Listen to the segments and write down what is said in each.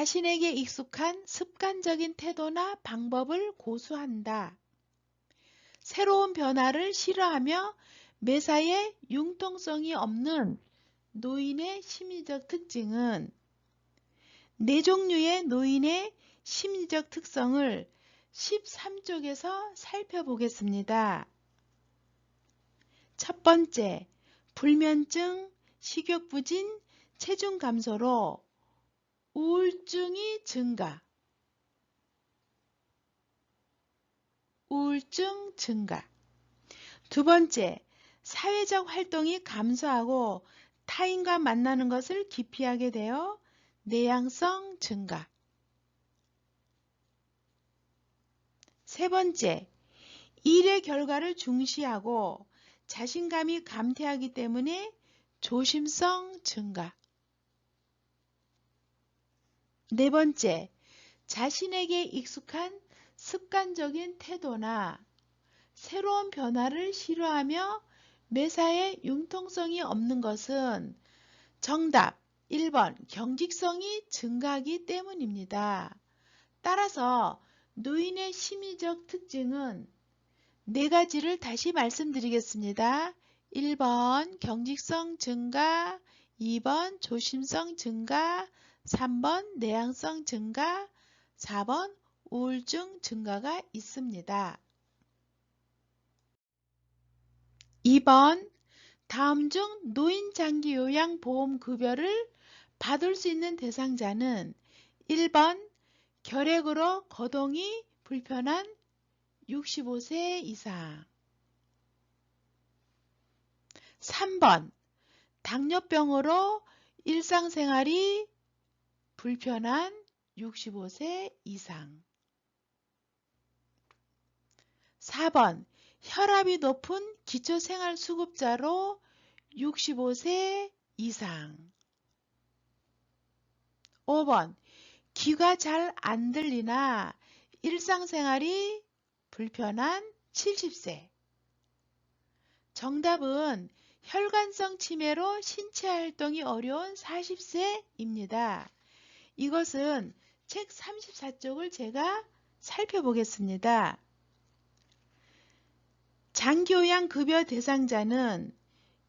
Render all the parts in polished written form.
자신에게 익숙한 습관적인 태도나 방법을 고수한다. 새로운 변화를 싫어하며 매사에 융통성이 없는 노인의 심리적 특징은 네 종류의 노인의 심리적 특성을 13쪽에서 살펴보겠습니다. 첫 번째, 불면증, 식욕부진, 체중 감소로 우울증이 증가. 우울증 증가. 두 번째, 사회적 활동이 감소하고 타인과 만나는 것을 기피하게 되어 내향성 증가. 세 번째, 일의 결과를 중시하고 자신감이 감퇴하기 때문에 조심성 증가. 네 번째, 자신에게 익숙한 습관적인 태도나 새로운 변화를 싫어하며 매사에 융통성이 없는 것은 정답 1번 경직성이 증가하기 때문입니다. 따라서 노인의 심리적 특징은 네 가지를 다시 말씀드리겠습니다. 1번 경직성 증가, 2번 조심성 증가, 3번 내향성 증가, 4번 우울증 증가가 있습니다. 2번 다음 중 노인장기요양보험급여를 받을 수 있는 대상자는 1번 결핵으로 거동이 불편한 65세 이상, 3번 당뇨병으로 일상생활이 불편한 65세 이상, 4번 혈압이 높은 기초생활수급자로 65세 이상, 5번 귀가 잘 안 들리나 일상생활이 불편한 70세. 정답은 혈관성 치매로 신체활동이 어려운 40세입니다. 이것은 책 34쪽을 제가 살펴보겠습니다. 장기요양급여 대상자는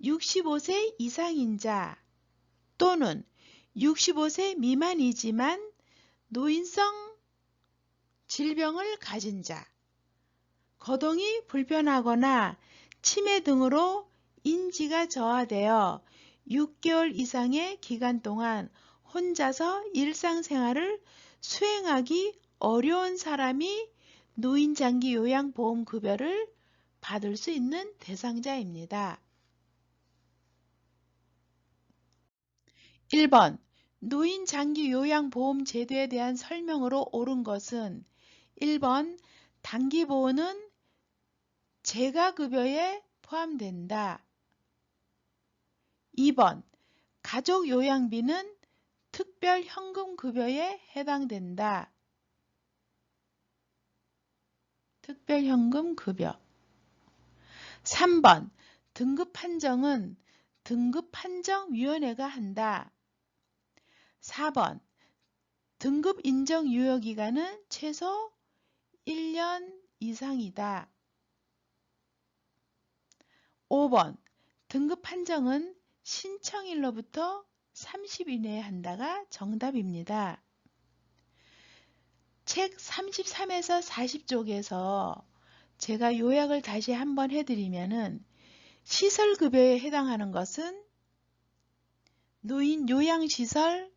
65세 이상인 자 또는 65세 미만이지만 노인성 질병을 가진 자, 거동이 불편하거나 치매 등으로 인지가 저하되어 6개월 이상의 기간 동안 혼자서 일상생활을 수행하기 어려운 사람이 노인장기요양보험급여를 받을 수 있는 대상자입니다. 1번 노인장기요양보험 제도에 대한 설명으로 옳은 것은 1번 단기보호는 재가급여에 포함된다. 2번 가족요양비는 특별현금급여에 해당된다. 특별현금급여. 3번 등급판정은 등급판정위원회가 한다. 4번 등급인정유효기간은 최소 1년 이상이다. 5번 등급판정은 신청일로부터 30일 이내에 한다가 정답입니다. 책 33에서 40쪽에서 제가 요약을 다시 한번 해드리면은 시설급여에 해당하는 것은 노인 요양시설,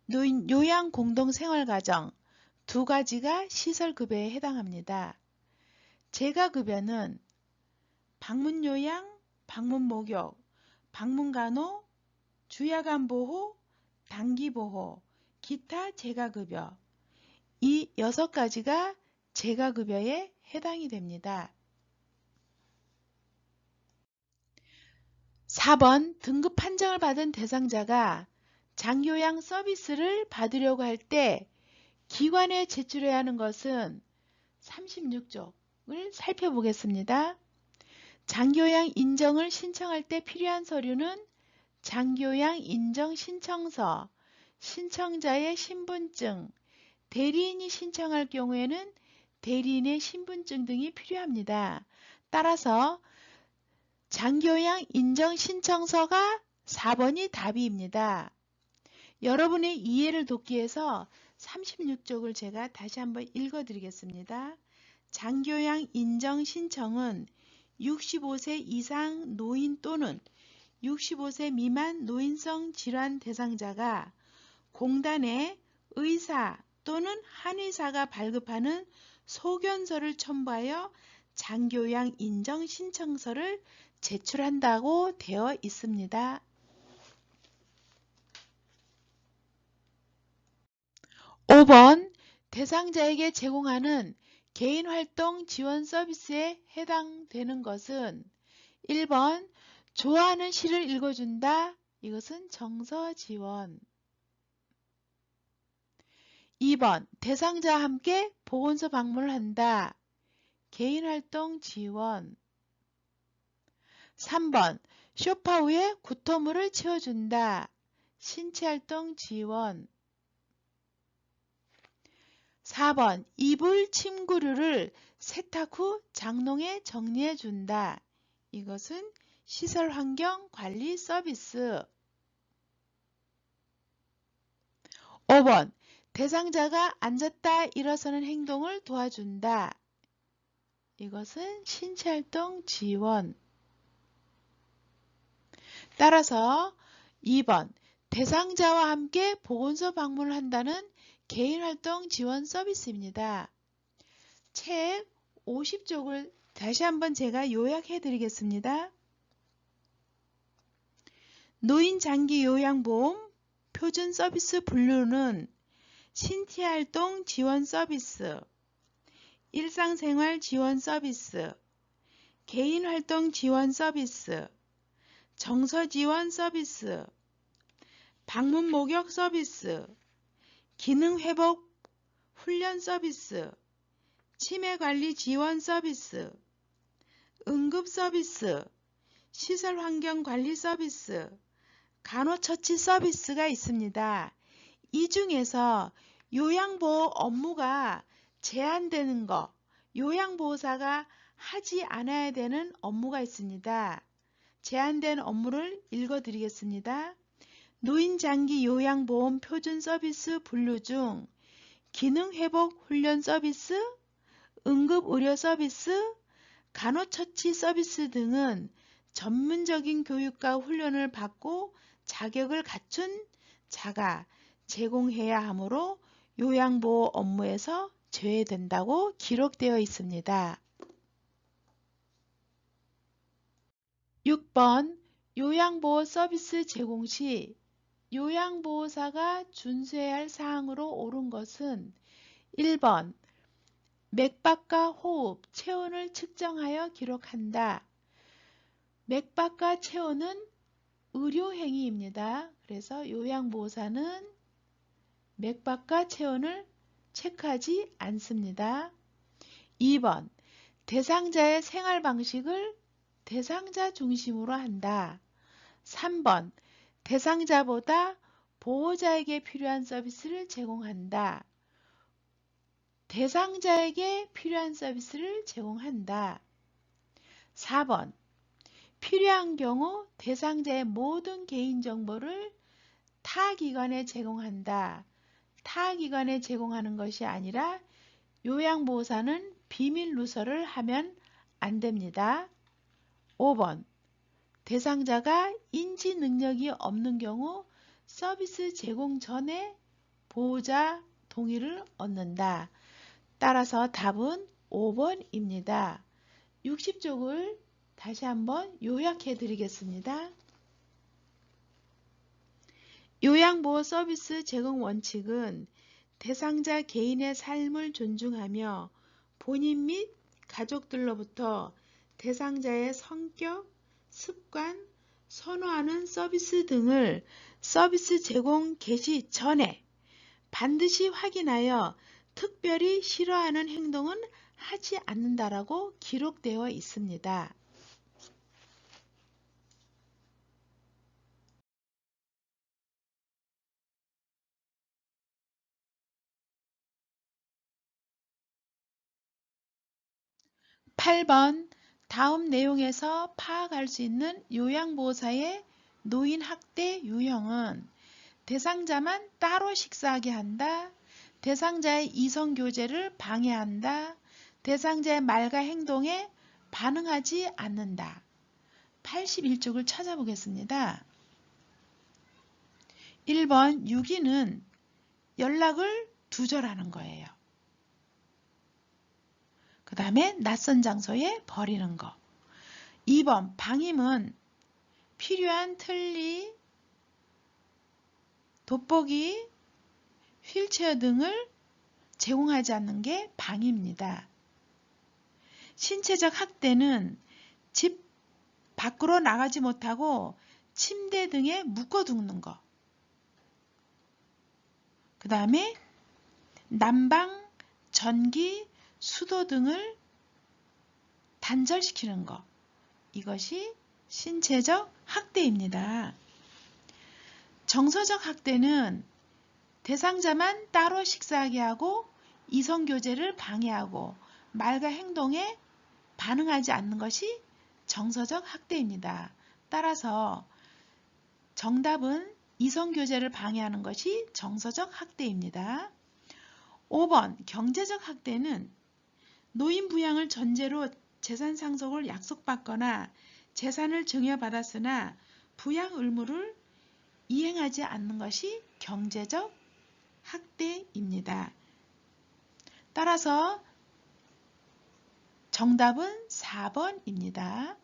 노인 요양공동생활가정 두 가지가 시설급여에 해당합니다. 재가급여는 방문요양, 방문목욕, 방문간호, 주야간보호, 단기보호, 기타 재가급여 이 6가지가 재가급여에 해당이 됩니다. 4번 등급 판정을 받은 대상자가 장기요양 서비스를 받으려고 할 때 기관에 제출해야 하는 것은 36쪽을 살펴보겠습니다. 장기요양 인정을 신청할 때 필요한 서류는 장기요양 인정 신청서, 신청자의 신분증, 대리인이 신청할 경우에는 대리인의 신분증 등이 필요합니다. 따라서 장교양 인정신청서가 4번이 답입니다. 여러분의 이해를 돕기 위해서 36쪽을 제가 다시 한번 읽어드리겠습니다. 장교양 인정신청은 65세 이상 노인 또는 65세 미만 노인성 질환 대상자가 공단에 의사 또는 한의사가 발급하는 소견서를 첨부하여 장교양 인정신청서를 제출한다고 되어 있습니다. 5번 대상자에게 제공하는 개인활동 지원 서비스에 해당되는 것은 1번 좋아하는 시를 읽어준다. 이것은 정서 지원. 2번 대상자와 함께 보건소 방문을 한다. 개인활동 지원. 3번 쇼파 위에 구토물을 채워준다. 신체활동 지원. 4번 이불 침구류를 세탁 후 장롱에 정리해준다. 이것은 시설환경 관리 서비스. 5번 대상자가 앉았다 일어서는 행동을 도와준다. 이것은 신체활동 지원. 따라서 2번 대상자와 함께 보건소 방문을 한다는 개인활동 지원 서비스입니다. 책 50쪽을 다시 한번 제가 요약해 드리겠습니다. 노인장기요양보험 표준 서비스 분류는 신체활동 지원 서비스, 일상생활 지원 서비스, 개인활동 지원 서비스, 정서지원 서비스, 방문 목욕 서비스, 기능회복 훈련 서비스, 치매관리 지원 서비스, 응급 서비스, 시설환경관리 서비스, 간호처치 서비스가 있습니다. 이 중에서 요양보호 업무가 제한되는 것, 요양보호사가 하지 않아야 되는 업무가 있습니다. 제한된 업무를 읽어드리겠습니다. 노인장기 요양보험 표준 서비스 분류 중 기능회복 훈련 서비스, 응급의료 서비스, 간호처치 서비스 등은 전문적인 교육과 훈련을 받고 자격을 갖춘 자가 제공해야 하므로 요양보호 업무에서 제외된다고 기록되어 있습니다. 6번 요양보호 서비스 제공 시 요양보호사가 준수해야 할 사항으로 옳은 것은 1번 맥박과 호흡, 체온을 측정하여 기록한다. 맥박과 체온은 의료행위입니다. 그래서 요양보호사는 맥박과 체온을 체크하지 않습니다. 2번 대상자의 생활방식을 대상자 중심으로 한다. 3번 대상자보다 보호자에게 필요한 서비스를 제공한다. 대상자에게 필요한 서비스를 제공한다. 4번 필요한 경우 대상자의 모든 개인정보를 타 기관에 제공한다. 타 기관에 제공하는 것이 아니라 요양보호사는 비밀 누설을 하면 안 됩니다. 5번 대상자가 인지 능력이 없는 경우 서비스 제공 전에 보호자 동의를 얻는다. 따라서 답은 5번입니다. 60쪽을 다시 한번 요약해 드리겠습니다. 요양보호 서비스 제공 원칙은 대상자 개인의 삶을 존중하며 본인 및 가족들로부터 대상자의 성격, 습관, 선호하는 서비스 등을 서비스 제공 개시 전에 반드시 확인하여 특별히 싫어하는 행동은 하지 않는다라고 기록되어 있습니다. 8번 다음 내용에서 파악할 수 있는 요양보호사의 노인학대 유형은 대상자만 따로 식사하게 한다. 대상자의 이성교제를 방해한다. 대상자의 말과 행동에 반응하지 않는다. 81쪽을 찾아보겠습니다. 1번 유기는 연락을 두절하는 거예요. 그 다음에 낯선 장소에 버리는 거. 2번 방임은 필요한 틀니, 돋보기, 휠체어 등을 제공하지 않는 게 방임입니다. 신체적 학대는 집 밖으로 나가지 못하고 침대 등에 묶어두는 거. 그 다음에 난방, 전기, 수도 등을 단절시키는 것. 이것이 신체적 학대입니다. 정서적 학대는 대상자만 따로 식사하게 하고 이성교제를 방해하고 말과 행동에 반응하지 않는 것이 정서적 학대입니다. 따라서 정답은 이성교제를 방해하는 것이 정서적 학대입니다. 5번 경제적 학대는 노인 부양을 전제로 재산 상속을 약속받거나 재산을 증여받았으나 부양 의무를 이행하지 않는 것이 경제적 학대입니다. 따라서 정답은 4번입니다.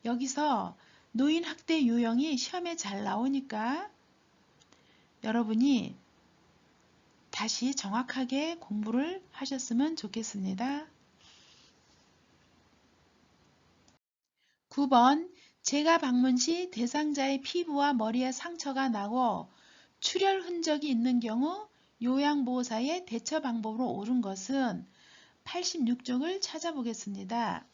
여기서 노인 학대 유형이 시험에 잘 나오니까 여러분이 다시 정확하게 공부를 하셨으면 좋겠습니다. 9번 제가 방문 시 대상자의 피부와 머리에 상처가 나고 출혈 흔적이 있는 경우 요양보호사의 대처 방법으로 옳은 것은 86쪽을 찾아보겠습니다.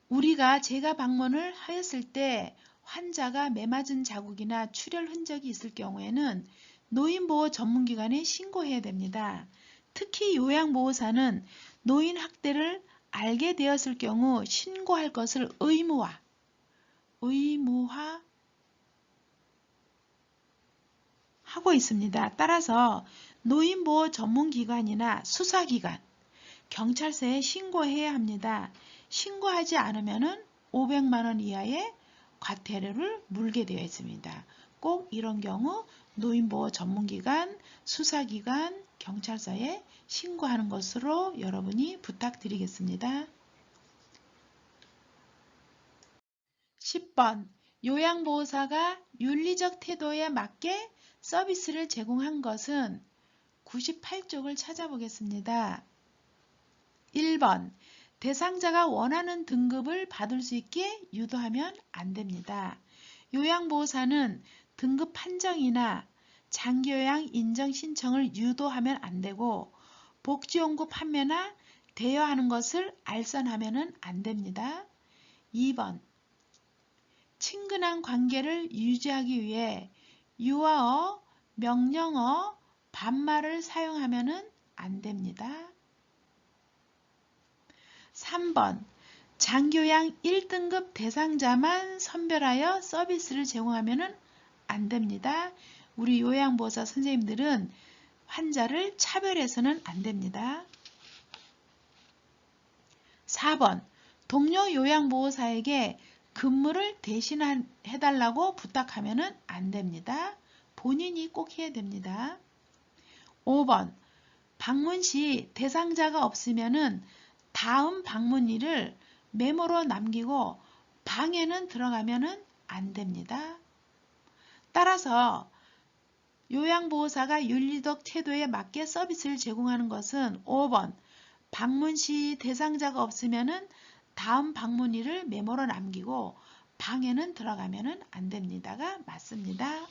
우리가 제가 방문을 하였을 때 환자가 매맞은 자국이나 출혈 흔적이 있을 경우에는 노인보호 전문기관에 신고해야 됩니다. 특히 요양보호사는 노인 학대를 알게 되었을 경우 신고할 것을 의무화하고 있습니다. 따라서 노인보호 전문기관이나 수사기관, 경찰서에 신고해야 합니다. 신고하지 않으면 500만 원 이하의 과태료를 물게 되어 있습니다. 꼭 이런 경우 노인보호 전문기관, 수사기관, 경찰서에 신고하는 것으로 여러분이 부탁드리겠습니다. 10번 요양보호사가 윤리적 태도에 맞게 서비스를 제공한 것은 98쪽을 찾아보겠습니다. 1번 대상자가 원하는 등급을 받을 수 있게 유도하면 안 됩니다. 요양보호사는 등급 판정이나 장기요양 인정 신청을 유도하면 안 되고 복지용구 판매나 대여하는 것을 알선하면 안 됩니다. 2번 친근한 관계를 유지하기 위해 유아어, 명령어, 반말을 사용하면 안 됩니다. 3번 장교양 1등급 대상자만 선별하여 서비스를 제공하면 안 됩니다. 우리 요양보호사 선생님들은 환자를 차별해서는 안 됩니다. 4번 동료 요양보호사에게 근무를 대신해달라고 부탁하면 안 됩니다. 본인이 꼭 해야 됩니다. 5번 방문 시 대상자가 없으면 다음 방문일을 메모로 남기고 방에는 들어가면 안 됩니다. 따라서 요양보호사가 윤리적 태도에 맞게 서비스를 제공하는 것은 5번 방문 시 대상자가 없으면 다음 방문일을 메모로 남기고 방에는 들어가면 안 됩니다가 맞습니다.